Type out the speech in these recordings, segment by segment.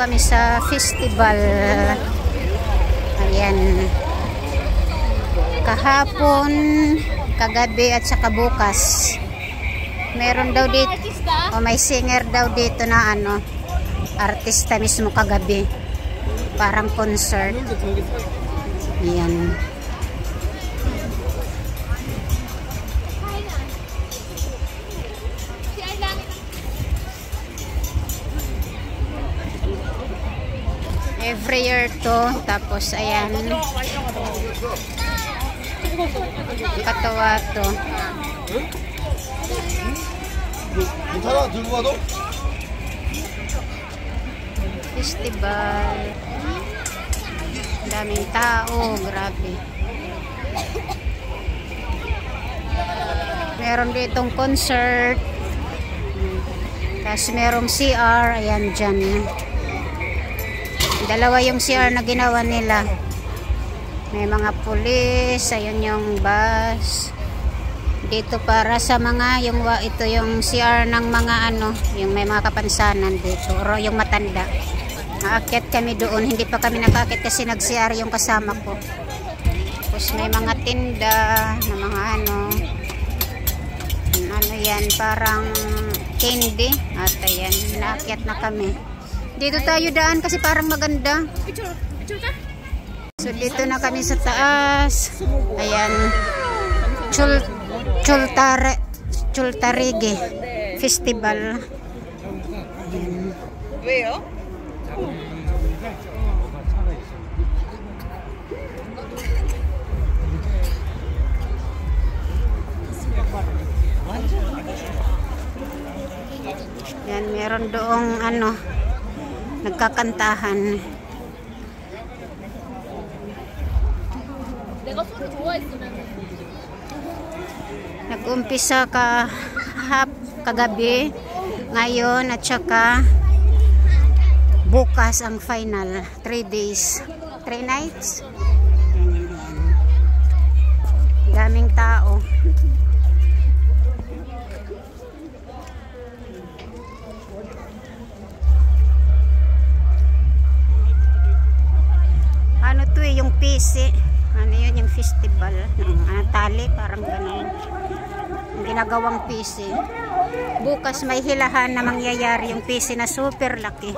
kami sa festival. Ayan. Kahapon, kagabi at saka bukas. Meron daw dito, may singer daw dito na artista mismo kagabi. Parang concert. Ayan. Every year to, tapos ayan, katawa to. Festival, daming tao, grabe. Meron ditong concert, tapos merong CR, ayan dyan. Dalawa yung CR na ginawa nila. May mga pulis, ayun yung bus. Dito para sa mga ito yung CR ng mga yung may mga kapansanan dito, o yung matanda. Naakyat kami doon, hindi pa kami nakaakyat kasi nag-CR yung kasama ko. Tapos may mga tinda na mga yan, parang candy. At ayan, naakyat na kami. Dito tayo daan kasi parang maganda. So dito na kami sa taas. Ayan. Chultarige Festival. Ayan. Yan, meron doong nagkakantahan. Nag-umpisa kagabi, ngayon at saka bukas ang final. 3 days, 3 nights. Daming tao. Yung PC, yun yung festival ng tali, parang gano'n yung ginagawang PC. Bukas may hilahan na mangyayari yung PC na super laki.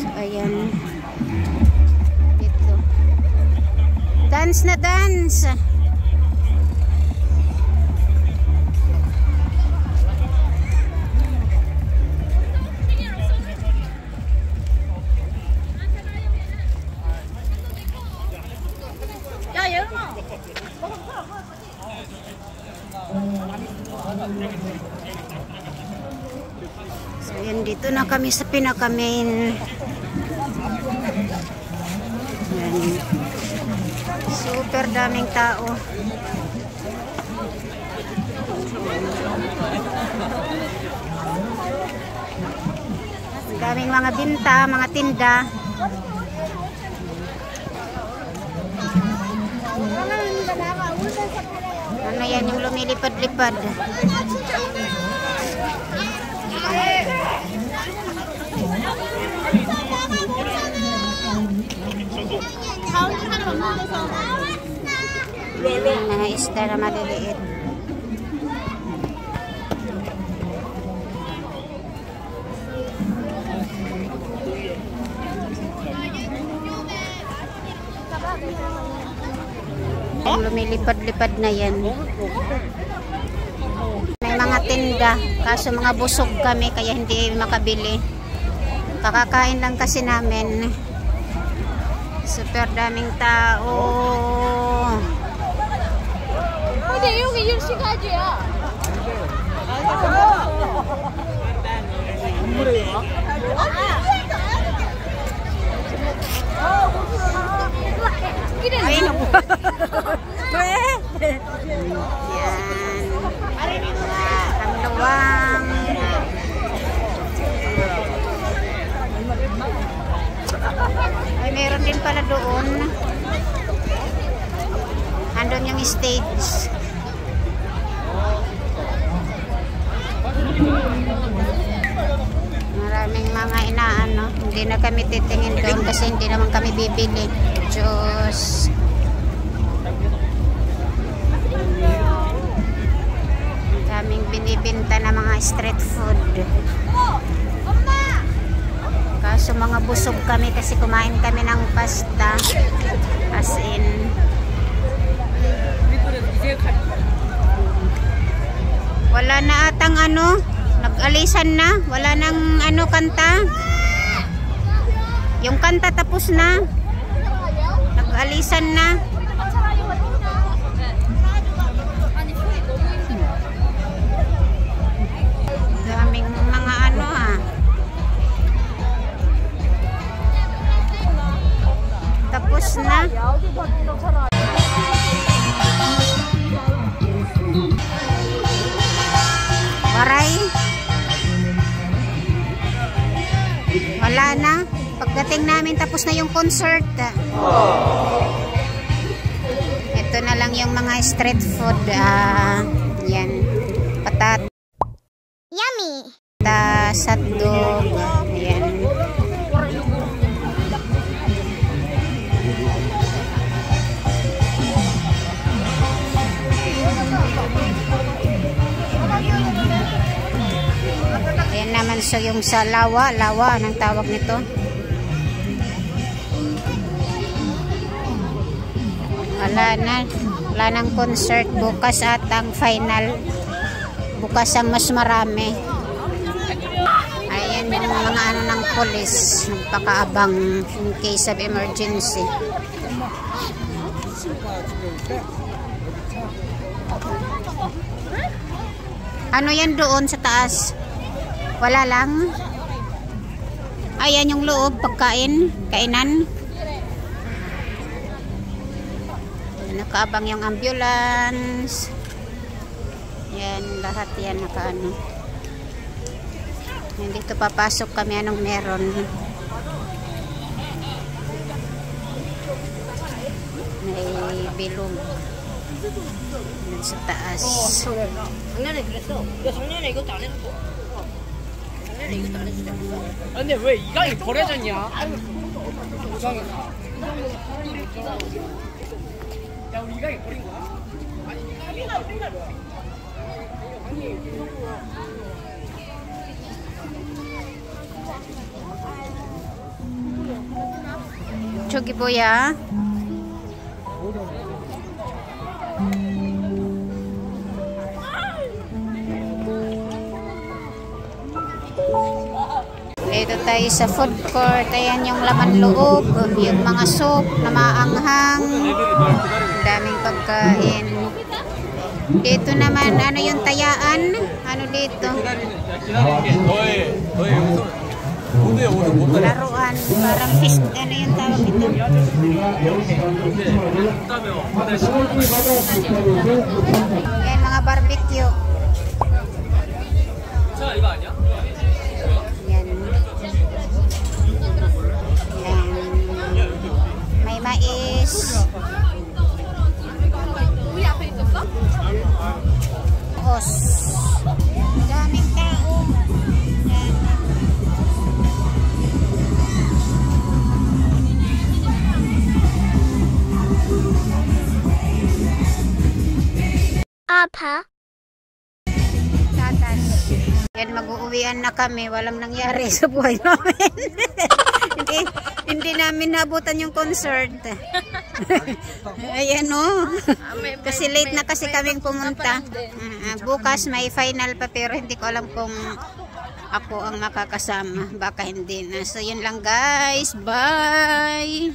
So ayan, dito dance na dance. So yan, dito na kami sa pinaka-main. Yan. Super daming tao. Daming mga binta, mga tinda. Yan yung lumilipad-lipad. Mga isda na maliliit. Yung lumilipad-lipad na yan. May mga tinda, kaso mga busog kami kaya hindi makabili. Kakakain lang kasi namin. Super daming tao. 근데 여기 10시까지야. Ay, naku. Yan. Ang luwang. Ay, meron din pala doon. stage. Maraming mga inaano. Hindi na kami titingin doon kasi hindi naman kami bibili. Diyos. Daming binibinta na mga street food. Kaso mga busog kami kasi kumain kami ng pasta. As in, wala na atang ano, nag-alisan na, wala nang ano kanta. Yung kanta tapos na, nag-alisan na. Daming mga ano tapos na. Waray. Wala na. Pagdating namin tapos na yung concert. Ito na lang yung mga street food. Yan. Patat. Yummy. Patas, hotdog. Yan. Ayan naman so yung sa lawa, anong tawag nito? Wala nang concert bukas at ang final. Bukas ang mas marami. Ayan yung mga ano ng police, nagpakaabang in case of emergency. Ano yan doon sa taas? Wala lang. Ayan yung loob, pagkain, kainan. Nakaabang yung ambulance. Yan, lahat yan nakaano. Dito papasok kami anong meron. May bilog. Sa taas. 근데 왜 이강이 버려졌냐? 야 우리 이강이 버린 거야? 아니 이강이가 버린 거야? 저기 뭐야? Dito tayo sa food court. Ayan yung laman loob, yung mga soup na maanghang, daming pagkain. Dito naman, ano yung tayaan? Ano dito? Laruan, parang fish, ano yung tawag ito? Ayan, mga barbecue. May mais. Os. Daming tao. Apa? Tatas. Yan, mag-uuwian na kami. Walang nangyari sa buhay namin. hindi namin nabutan yung concert. Ayan o. Kasi late na kasi kaming pumunta. Bukas may final pa pero hindi ko alam kung ako ang makakasama. Baka hindi na. So yun lang guys. Bye!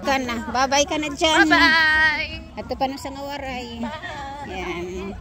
Bye-bye ka na dyan. Bye-bye! Ato pa na sa ngawaray. Yan.